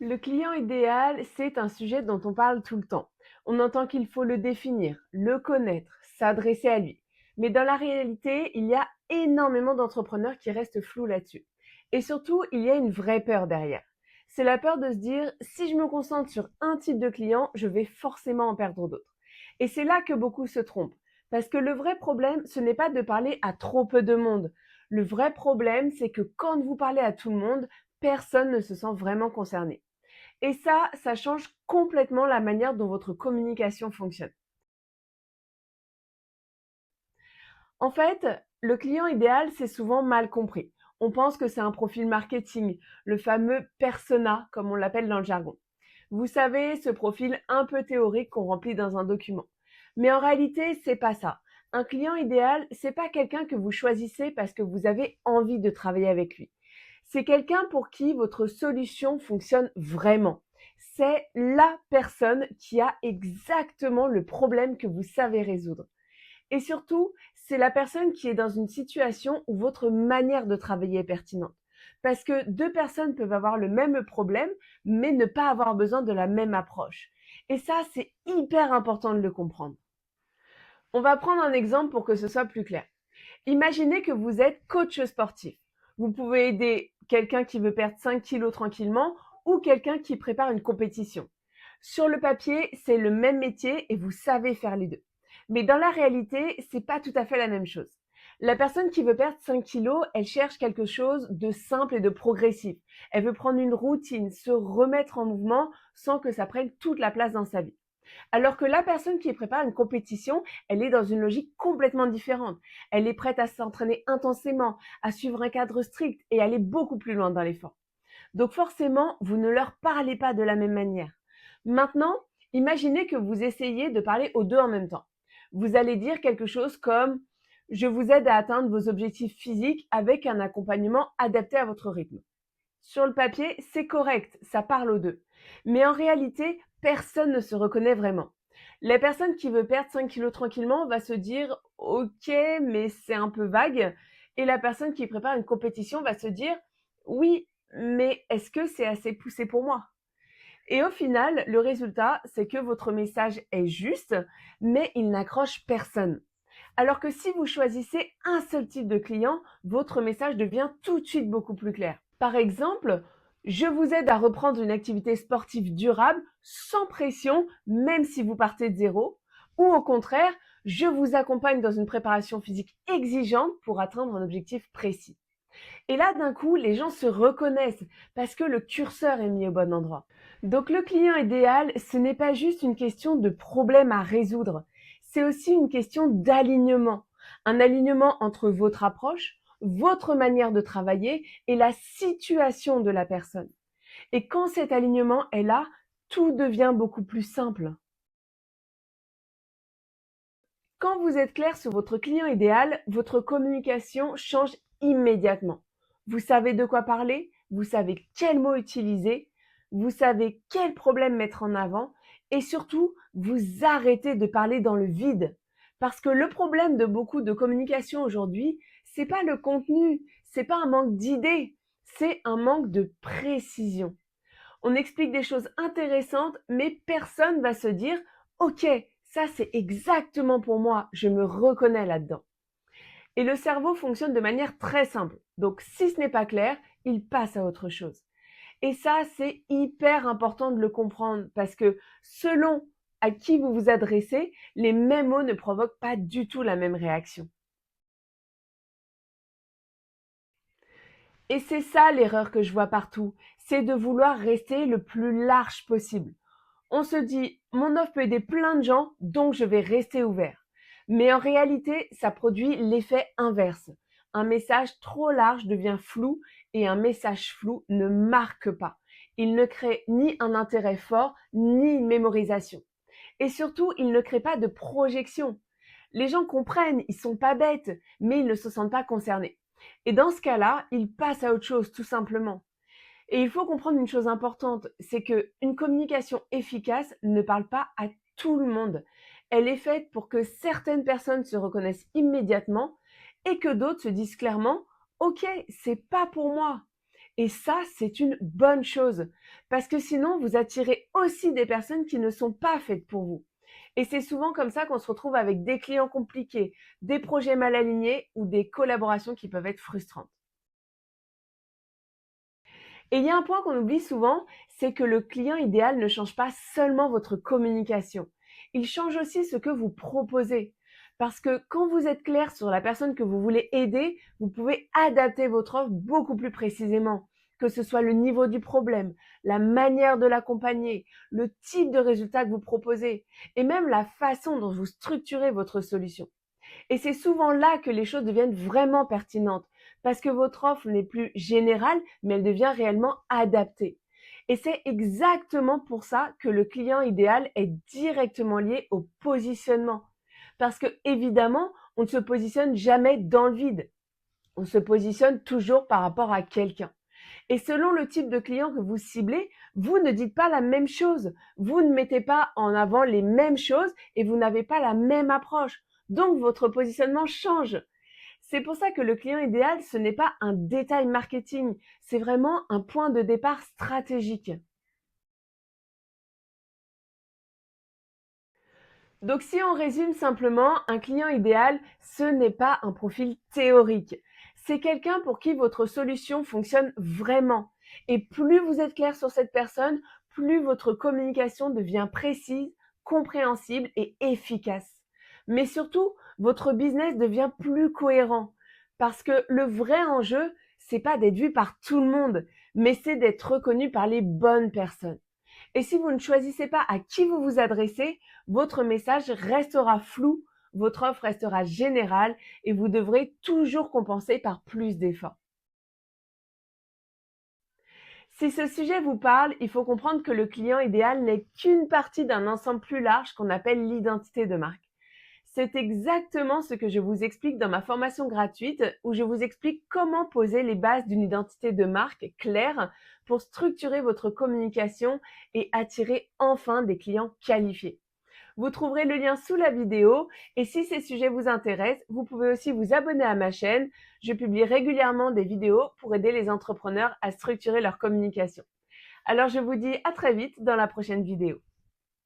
Le client idéal, c'est un sujet dont on parle tout le temps. On entend qu'il faut le définir, le connaître, s'adresser à lui. Mais dans la réalité, il y a énormément d'entrepreneurs qui restent flous là-dessus. Et surtout, il y a une vraie peur derrière. C'est la peur de se dire, si je me concentre sur un type de client, je vais forcément en perdre d'autres. Et c'est là que beaucoup se trompent. Parce que le vrai problème, ce n'est pas de parler à trop peu de monde. Le vrai problème, c'est que quand vous parlez à tout le monde, personne ne se sent vraiment concerné. Et ça change complètement la manière dont votre communication fonctionne. En fait, le client idéal, c'est souvent mal compris. On pense que c'est un profil marketing, le fameux persona, comme on l'appelle dans le jargon. Vous savez, ce profil un peu théorique qu'on remplit dans un document. Mais en réalité, c'est pas ça. Un client idéal, c'est pas quelqu'un que vous choisissez parce que vous avez envie de travailler avec lui. C'est quelqu'un pour qui votre solution fonctionne vraiment. C'est la personne qui a exactement le problème que vous savez résoudre. Et surtout, c'est la personne qui est dans une situation où votre manière de travailler est pertinente. Parce que deux personnes peuvent avoir le même problème, mais ne pas avoir besoin de la même approche. Et ça, c'est hyper important de le comprendre. On va prendre un exemple pour que ce soit plus clair. Imaginez que vous êtes coach sportif. Vous pouvez aider quelqu'un qui veut perdre 5 kilos tranquillement ou quelqu'un qui prépare une compétition. Sur le papier, c'est le même métier et vous savez faire les deux. Mais dans la réalité, c'est pas tout à fait la même chose. La personne qui veut perdre 5 kilos, elle cherche quelque chose de simple et de progressif. Elle veut prendre une routine, se remettre en mouvement sans que ça prenne toute la place dans sa vie. Alors que la personne qui prépare une compétition, elle est dans une logique complètement différente. Elle est prête à s'entraîner intensément, à suivre un cadre strict et aller beaucoup plus loin dans l'effort. Donc forcément, vous ne leur parlez pas de la même manière. Maintenant, imaginez que vous essayez de parler aux deux en même temps. Vous allez dire quelque chose comme je vous aide à atteindre vos objectifs physiques avec un accompagnement adapté à votre rythme. Sur le papier, c'est correct, ça parle aux deux. Mais en réalité, personne ne se reconnaît vraiment. La personne qui veut perdre 5 kilos tranquillement va se dire ok, mais c'est un peu vague. Et la personne qui prépare une compétition va se dire oui, mais est-ce que c'est assez poussé pour moi? Et au final, le résultat, c'est que votre message est juste, mais il n'accroche personne. Alors que si vous choisissez un seul type de client, votre message devient tout de suite beaucoup plus clair. Par exemple, je vous aide à reprendre une activité sportive durable sans pression, même si vous partez de zéro. Ou au contraire, je vous accompagne dans une préparation physique exigeante pour atteindre un objectif précis. Et là, d'un coup, les gens se reconnaissent parce que le curseur est mis au bon endroit. Donc le client idéal, ce n'est pas juste une question de problème à résoudre, c'est aussi une question d'alignement. Un alignement entre votre approche, votre manière de travailler et la situation de la personne. Et quand cet alignement est là, tout devient beaucoup plus simple. Quand vous êtes clair sur votre client idéal, votre communication change immédiatement. Vous savez de quoi parler, vous savez quels mots utiliser, vous savez quel problème mettre en avant et surtout, vous arrêtez de parler dans le vide. Parce que le problème de beaucoup de communication aujourd'hui, c'est pas le contenu, c'est pas un manque d'idées, c'est un manque de précision. On explique des choses intéressantes, mais personne va se dire OK, ça c'est exactement pour moi, je me reconnais là-dedans. Et le cerveau fonctionne de manière très simple. Donc si ce n'est pas clair, il passe à autre chose. Et ça, c'est hyper important de le comprendre parce que selon à qui vous vous adressez, les mêmes mots ne provoquent pas du tout la même réaction. Et c'est ça l'erreur que je vois partout, c'est de vouloir rester le plus large possible. On se dit, mon offre peut aider plein de gens, donc je vais rester ouvert. Mais en réalité, ça produit l'effet inverse. Un message trop large devient flou et un message flou ne marque pas. Il ne crée ni un intérêt fort, ni une mémorisation. Et surtout, il ne crée pas de projection. Les gens comprennent, ils sont pas bêtes, mais ils ne se sentent pas concernés. Et dans ce cas-là, ils passent à autre chose, tout simplement. Et il faut comprendre une chose importante, c'est que une communication efficace ne parle pas à tout le monde. Elle est faite pour que certaines personnes se reconnaissent immédiatement et que d'autres se disent clairement, OK, c'est pas pour moi. Et ça, c'est une bonne chose, parce que sinon, vous attirez aussi des personnes qui ne sont pas faites pour vous. Et c'est souvent comme ça qu'on se retrouve avec des clients compliqués, des projets mal alignés ou des collaborations qui peuvent être frustrantes. Et il y a un point qu'on oublie souvent, c'est que le client idéal ne change pas seulement votre communication. Il change aussi ce que vous proposez. Parce que quand vous êtes clair sur la personne que vous voulez aider, vous pouvez adapter votre offre beaucoup plus précisément. Que ce soit le niveau du problème, la manière de l'accompagner, le type de résultat que vous proposez, et même la façon dont vous structurez votre solution. Et c'est souvent là que les choses deviennent vraiment pertinentes, parce que votre offre n'est plus générale, mais elle devient réellement adaptée. Et c'est exactement pour ça que le client idéal est directement lié au positionnement. Parce que, évidemment, on ne se positionne jamais dans le vide. On se positionne toujours par rapport à quelqu'un. Et selon le type de client que vous ciblez, vous ne dites pas la même chose. Vous ne mettez pas en avant les mêmes choses et vous n'avez pas la même approche. Donc, votre positionnement change. C'est pour ça que le client idéal, ce n'est pas un détail marketing. C'est vraiment un point de départ stratégique. Donc, si on résume simplement, un client idéal, ce n'est pas un profil théorique. C'est quelqu'un pour qui votre solution fonctionne vraiment. Et plus vous êtes clair sur cette personne, plus votre communication devient précise, compréhensible et efficace. Mais surtout, votre business devient plus cohérent. Parce que le vrai enjeu, c'est pas d'être vu par tout le monde, mais c'est d'être reconnu par les bonnes personnes. Et si vous ne choisissez pas à qui vous vous adressez, votre message restera flou, votre offre restera générale et vous devrez toujours compenser par plus d'efforts. Si ce sujet vous parle, il faut comprendre que le client idéal n'est qu'une partie d'un ensemble plus large qu'on appelle l'identité de marque. C'est exactement ce que je vous explique dans ma formation gratuite où je vous explique comment poser les bases d'une identité de marque claire pour structurer votre communication et attirer enfin des clients qualifiés. Vous trouverez le lien sous la vidéo et si ces sujets vous intéressent, vous pouvez aussi vous abonner à ma chaîne. Je publie régulièrement des vidéos pour aider les entrepreneurs à structurer leur communication. Alors je vous dis à très vite dans la prochaine vidéo.